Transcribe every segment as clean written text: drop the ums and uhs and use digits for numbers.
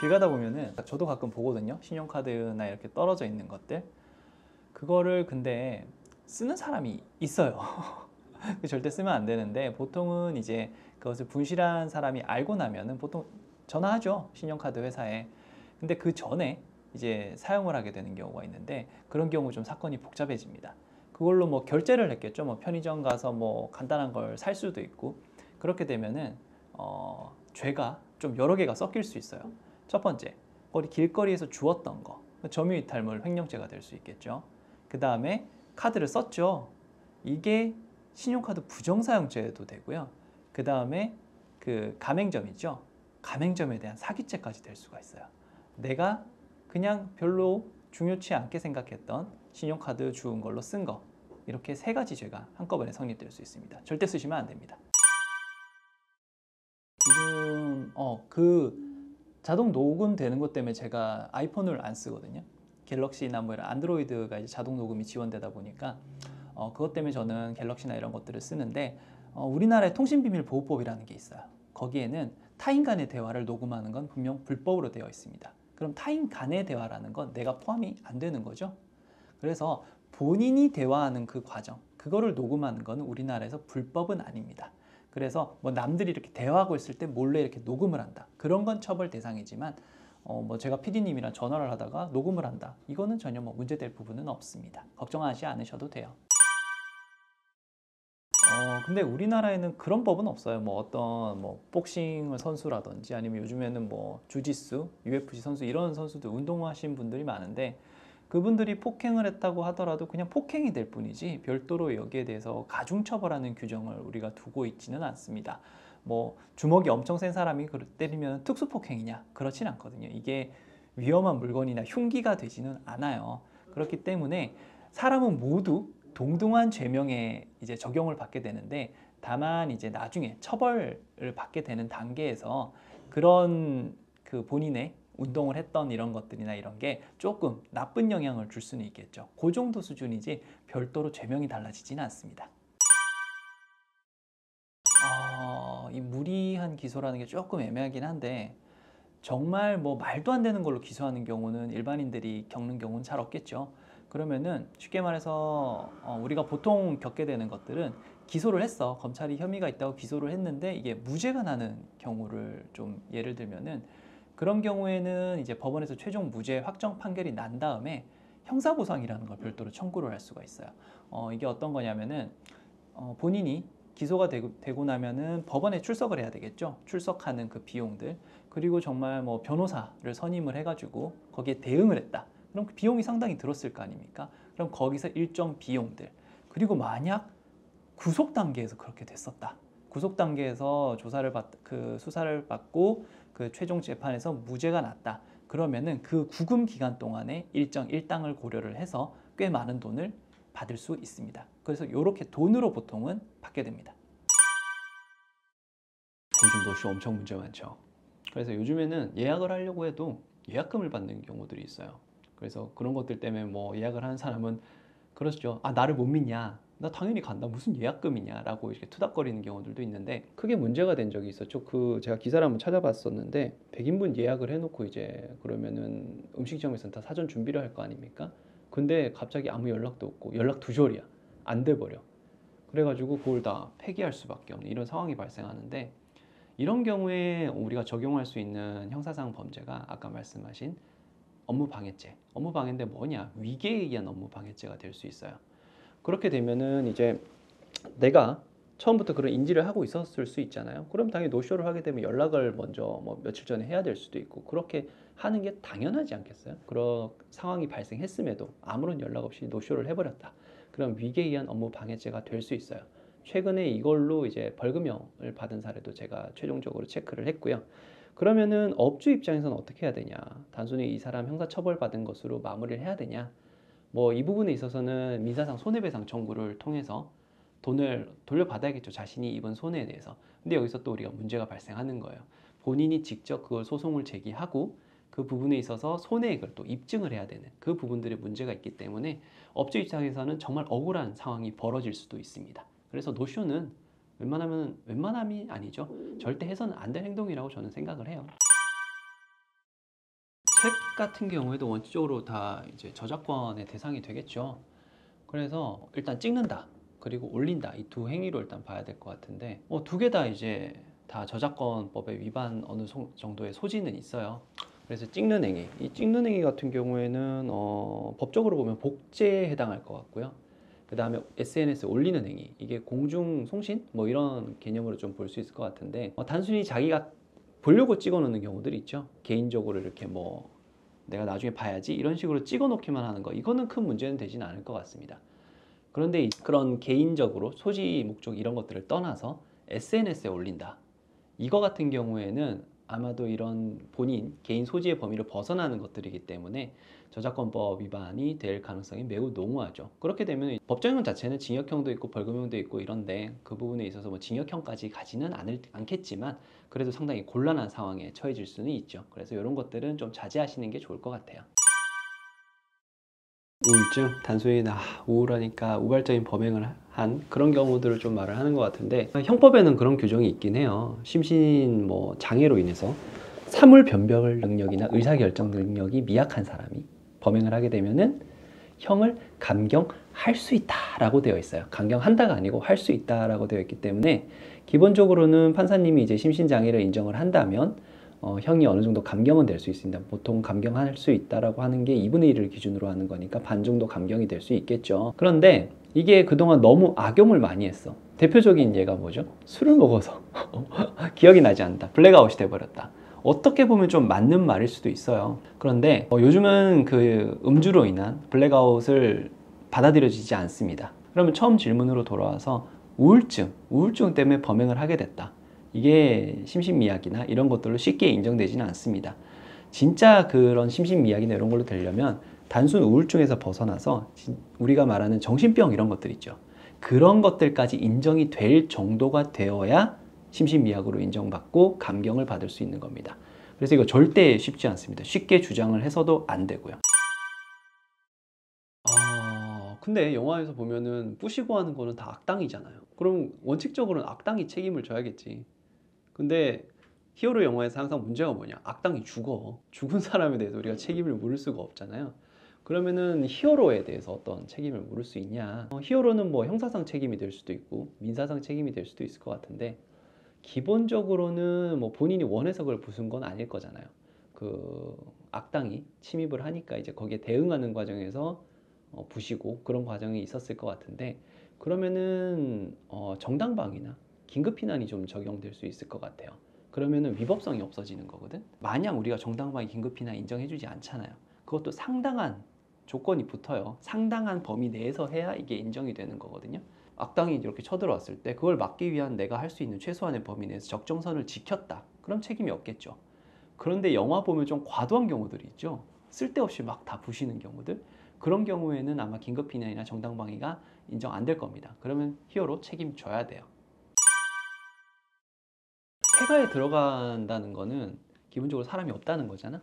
길 가다 보면은 저도 가끔 보거든요. 신용카드나 이렇게 떨어져 있는 것들. 그거를 근데 쓰는 사람이 있어요. 절대 쓰면 안 되는데 보통은 이제 그것을 분실한 사람이 알고 나면은 보통 전화하죠. 신용카드 회사에. 근데 그 전에 이제 사용을 하게 되는 경우가 있는데 그런 경우 좀 사건이 복잡해집니다. 그걸로 뭐 결제를 했겠죠. 뭐 편의점 가서 뭐 간단한 걸 살 수도 있고 그렇게 되면은 죄가 좀 여러 개가 섞일 수 있어요. 첫 번째, 길거리에서 주웠던 거, 점유이탈물 횡령죄가 될 수 있겠죠. 그 다음에 카드를 썼죠. 이게 신용카드 부정사용죄도 되고요. 그 다음에 그 가맹점이죠. 가맹점에 대한 사기죄까지 될 수가 있어요. 내가 그냥 별로 중요치 않게 생각했던 신용카드 주운 걸로 쓴 거, 이렇게 세 가지 죄가 한꺼번에 성립될 수 있습니다. 절대 쓰시면 안 됩니다. 요즘 그 자동 녹음 되는 것 때문에 제가 아이폰을 안 쓰거든요. 갤럭시나 뭐 이런 안드로이드가 이제 자동 녹음이 지원되다 보니까 그것 때문에 저는 갤럭시나 이런 것들을 쓰는데 우리나라의 통신비밀보호법이라는 게 있어요. 거기에는 타인 간의 대화를 녹음하는 건 분명 불법으로 되어 있습니다. 그럼 타인 간의 대화라는 건 내가 포함이 안 되는 거죠. 그래서 본인이 대화하는 그 과정, 그거를 녹음하는 건 우리나라에서 불법은 아닙니다. 그래서 뭐 남들이 이렇게 대화하고 있을 때 몰래 이렇게 녹음을 한다. 그런 건 처벌 대상이지만 뭐 제가 PD님이랑 전화를 하다가 녹음을 한다. 이거는 전혀 뭐 문제될 부분은 없습니다. 걱정하지 않으셔도 돼요. 근데 우리나라에는 그런 법은 없어요. 뭐 어떤 뭐 복싱 선수라든지 아니면 요즘에는 뭐 주짓수, UFC 선수 이런 선수들 운동하시는 분들이 많은데 그분들이 폭행을 했다고 하더라도 그냥 폭행이 될 뿐이지 별도로 여기에 대해서 가중처벌하는 규정을 우리가 두고 있지는 않습니다. 뭐 주먹이 엄청 센 사람이 때리면 특수폭행이냐? 그렇진 않거든요. 이게 위험한 물건이나 흉기가 되지는 않아요. 그렇기 때문에 사람은 모두 동등한 죄명에 이제 적용을 받게 되는데 다만 이제 나중에 처벌을 받게 되는 단계에서 그런 그 본인의 운동을 했던 이런 것들이나 이런 게 조금 나쁜 영향을 줄 수는 있겠죠. 그 정도 수준이지 별도로 죄명이 달라지지는 않습니다. 이 무리한 기소라는 게 조금 애매하긴 한데 정말 뭐 말도 안 되는 걸로 기소하는 경우는 일반인들이 겪는 경우는 잘 없겠죠. 그러면은 쉽게 말해서 우리가 보통 겪게 되는 것들은 기소를 했어. 검찰이 혐의가 있다고 기소를 했는데 이게 무죄가 나는 경우를 좀 예를 들면은 그런 경우에는 이제 법원에서 최종 무죄 확정 판결이 난 다음에 형사보상이라는 걸 별도로 청구를 할 수가 있어요. 이게 어떤 거냐면은 본인이 기소가 되고 나면은 법원에 출석을 해야 되겠죠. 출석하는 그 비용들. 그리고 정말 뭐 변호사를 선임을 해가지고 거기에 대응을 했다. 그럼 그 비용이 상당히 들었을 거 아닙니까? 그럼 거기서 일정 비용들. 그리고 만약 구속 단계에서 그렇게 됐었다. 구속 단계에서 그 수사를 받고 그 최종 재판에서 무죄가 났다. 그러면은 그 구금 기간 동안에 일정 일당을 고려를 해서 꽤 많은 돈을 받을 수 있습니다. 그래서 이렇게 돈으로 보통은 받게 됩니다. 요즘 노쇼 엄청 문제 많죠. 그래서 요즘에는 예약을 하려고 해도 예약금을 받는 경우들이 있어요. 그래서 그런 것들 때문에 뭐 예약을 하는 사람은 그렇죠. 아, 나를 못 믿냐? 나 당연히 간다. 무슨 예약금이냐? 라고 이렇게 투닥거리는 경우들도 있는데 크게 문제가 된 적이 있었죠. 제가 기사를 한번 찾아봤었는데 100인분 예약을 해놓고 이제 그러면은 음식점에서는 다 사전 준비를 할 거 아닙니까? 근데 갑자기 아무 연락도 없고 연락 두절이야. 안 돼버려. 그래가지고 그걸 다 폐기할 수밖에 없는 이런 상황이 발생하는데 이런 경우에 우리가 적용할 수 있는 형사상 범죄가 아까 말씀하신 업무방해죄. 업무방해인데 뭐냐? 위계에 의한 업무방해죄가 될 수 있어요. 그렇게 되면은 이제 내가 처음부터 그런 인지를 하고 있었을 수 있잖아요. 그럼 당연히 노쇼를 하게 되면 연락을 먼저 뭐 며칠 전에 해야 될 수도 있고 그렇게 하는 게 당연하지 않겠어요? 그런 상황이 발생했음에도 아무런 연락 없이 노쇼를 해버렸다. 그럼 위계에 의한 업무방해죄가 될 수 있어요. 최근에 이걸로 이제 벌금형을 받은 사례도 제가 최종적으로 체크를 했고요. 그러면은 업주 입장에서는 어떻게 해야 되냐? 단순히 이 사람 형사처벌 받은 것으로 마무리를 해야 되냐? 뭐 이 부분에 있어서는 민사상 손해배상 청구를 통해서 돈을 돌려받아야겠죠. 자신이 입은 손해에 대해서. 근데 여기서 또 우리가 문제가 발생하는 거예요. 본인이 직접 그걸 소송을 제기하고 그 부분에 있어서 손해액을 또 입증을 해야 되는 그 부분들의 문제가 있기 때문에 업주 입장에서는 정말 억울한 상황이 벌어질 수도 있습니다. 그래서 노쇼는 웬만함이 아니죠. 절대 해서는 안 될 행동이라고 저는 생각을 해요. 책 같은 경우에도 원칙적으로 다 이제 저작권의 대상이 되겠죠. 그래서 일단 찍는다 그리고 올린다 이 두 행위로 일단 봐야 될 것 같은데 두 개 다 이제 다 저작권법에 위반 어느 정도의 소지는 있어요. 그래서 찍는 행위, 이 찍는 행위 같은 경우에는 법적으로 보면 복제에 해당할 것 같고요. 그 다음에 SNS에 올리는 행위, 이게 공중 송신 뭐 이런 개념으로 좀 볼 수 있을 것 같은데 단순히 자기가 보려고 찍어 놓는 경우들이 있죠. 개인적으로 이렇게 뭐 내가 나중에 봐야지 이런 식으로 찍어 놓기만 하는 거, 이거는 큰 문제는 되진 않을 것 같습니다. 그런데 그런 개인적으로 소지 목적 이런 것들을 떠나서 SNS에 올린다, 이거 같은 경우에는 아마도 이런 본인 개인 소지의 범위를 벗어나는 것들이기 때문에 저작권법 위반이 될 가능성이 매우 농후하죠. 그렇게 되면 법정형 자체는 징역형도 있고 벌금형도 있고 이런데 그 부분에 있어서 뭐 징역형까지 가지는 않겠지만 그래도 상당히 곤란한 상황에 처해질 수는 있죠. 그래서 이런 것들은 좀 자제하시는 게 좋을 것 같아요. 우울증, 단순히 나 우울하니까 우발적인 범행을 한 그런 경우들을 좀 말을 하는 것 같은데, 형법에는 그런 규정이 있긴 해요. 심신 뭐 장애로 인해서 사물 변별 능력이나 의사결정 능력이 미약한 사람이 범행을 하게 되면은 형을 감경할 수 있다라고 되어 있어요. 감경한다가 아니고 할 수 있다라고 되어 있기 때문에 기본적으로는 판사님이 이제 심신장애를 인정을 한다면 형이 어느 정도 감경은 될 수 있습니다. 보통 감경할 수 있다라고 하는 게 2분의 1을 기준으로 하는 거니까 반 정도 감경이 될 수 있겠죠. 그런데 이게 그동안 너무 악용을 많이 했어. 대표적인 예가 뭐죠? 술을 먹어서 기억이 나지 않는다, 블랙아웃이 돼버렸다. 어떻게 보면 좀 맞는 말일 수도 있어요. 그런데 요즘은 그 음주로 인한 블랙아웃을 받아들여지지 않습니다. 그러면 처음 질문으로 돌아와서 우울증 때문에 범행을 하게 됐다, 이게 심신미약이나 이런 것들로 쉽게 인정되지는 않습니다. 진짜 그런 심신미약이나 이런 걸로 되려면 단순 우울증에서 벗어나서 우리가 말하는 정신병 이런 것들 있죠. 그런 것들까지 인정이 될 정도가 되어야 심신미약으로 인정받고 감경을 받을 수 있는 겁니다. 그래서 이거 절대 쉽지 않습니다. 쉽게 주장을 해서도 안 되고요. 근데 영화에서 보면은 부시고 하는 거는 다 악당이잖아요. 그럼 원칙적으로는 악당이 책임을 져야겠지. 근데 히어로 영화에서 항상 문제가 뭐냐, 악당이 죽은 사람에 대해서 우리가 책임을 물을 수가 없잖아요. 그러면은 히어로에 대해서 어떤 책임을 물을 수 있냐, 히어로는 뭐 형사상 책임이 될 수도 있고 민사상 책임이 될 수도 있을 것 같은데 기본적으로는 뭐 본인이 원해서 그걸 부순 건 아닐 거잖아요. 그 악당이 침입을 하니까 이제 거기에 대응하는 과정에서 부시고 그런 과정이 있었을 것 같은데, 그러면은 정당방위나 긴급피난이 좀 적용될 수 있을 것 같아요. 그러면은 위법성이 없어지는 거거든. 마냥 우리가 정당방위 긴급피난 인정해주지 않잖아요. 그것도 상당한 조건이 붙어요. 상당한 범위 내에서 해야 이게 인정이 되는 거거든요. 악당이 이렇게 쳐들어왔을 때 그걸 막기 위한 내가 할 수 있는 최소한의 범위 내에서 적정선을 지켰다, 그럼 책임이 없겠죠. 그런데 영화 보면 좀 과도한 경우들이 있죠. 쓸데없이 막 다 부시는 경우들. 그런 경우에는 아마 긴급피난이나 정당방위가 인정 안 될 겁니다. 그러면 히어로 책임져야 돼요. 폐가에 들어간다는 거는 기본적으로 사람이 없다는 거잖아.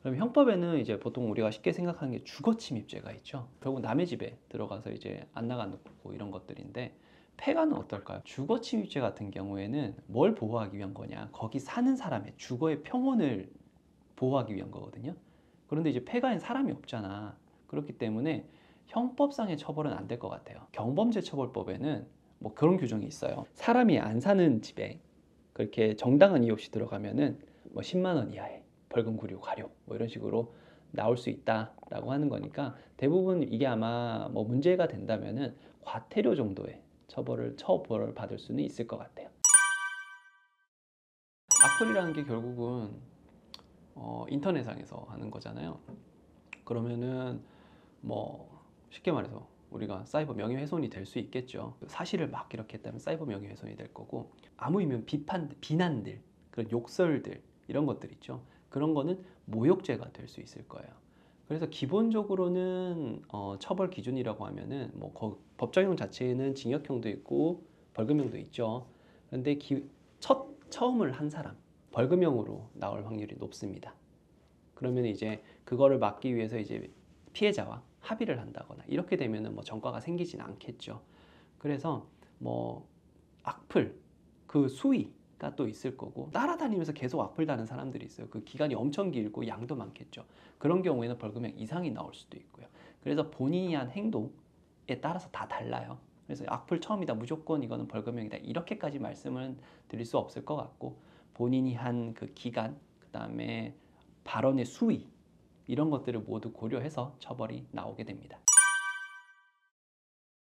그럼 형법에는 이제 보통 우리가 쉽게 생각하는 게 주거침입죄가 있죠. 결국 남의 집에 들어가서 이제 안 나가놓고 이런 것들인데, 폐가는 어떨까요? 주거침입죄 같은 경우에는 뭘 보호하기 위한 거냐, 거기 사는 사람의 주거의 평온을 보호하기 위한 거거든요. 그런데 이제 폐가엔 사람이 없잖아. 그렇기 때문에 형법상의 처벌은 안 될 것 같아요. 경범죄처벌법에는 뭐 그런 규정이 있어요. 사람이 안 사는 집에 그렇게 정당한 이유 없이 들어가면은 뭐 10만 원 이하의 벌금 구류 과료 뭐 이런 식으로 나올 수 있다라고 하는 거니까, 대부분 이게 아마 뭐 문제가 된다면은 과태료 정도의 처벌을 받을 수는 있을 것 같아요. 악플이라는 게 결국은 인터넷상에서 하는 거잖아요. 그러면은 뭐 쉽게 말해서 우리가 사이버 명예훼손이 될 수 있겠죠. 사실을 막 이렇게 했다면 사이버 명예훼손이 될 거고, 아무 의미 비난들, 그런 욕설들 이런 것들 있죠. 그런 거는 모욕죄가 될 수 있을 거예요. 그래서 기본적으로는 처벌 기준이라고 하면은 뭐 법정형 자체에는 징역형도 있고 벌금형도 있죠. 그런데 처음을 한 사람 벌금형으로 나올 확률이 높습니다. 그러면 이제 그거를 막기 위해서 이제 피해자와 합의를 한다거나 이렇게 되면은 뭐 전과가 생기진 않겠죠. 그래서 뭐 악플, 그 수위, 가 또 있을 거고, 따라다니면서 계속 악플 다는 사람들이 있어요. 그 기간이 엄청 길고 양도 많겠죠. 그런 경우에는 벌금형 이상이 나올 수도 있고요. 그래서 본인이 한 행동에 따라서 다 달라요. 그래서 악플 처음이다 무조건 이거는 벌금형이다 이렇게까지 말씀은 드릴 수 없을 것 같고, 본인이 한 그 기간, 그 다음에 발언의 수위, 이런 것들을 모두 고려해서 처벌이 나오게 됩니다.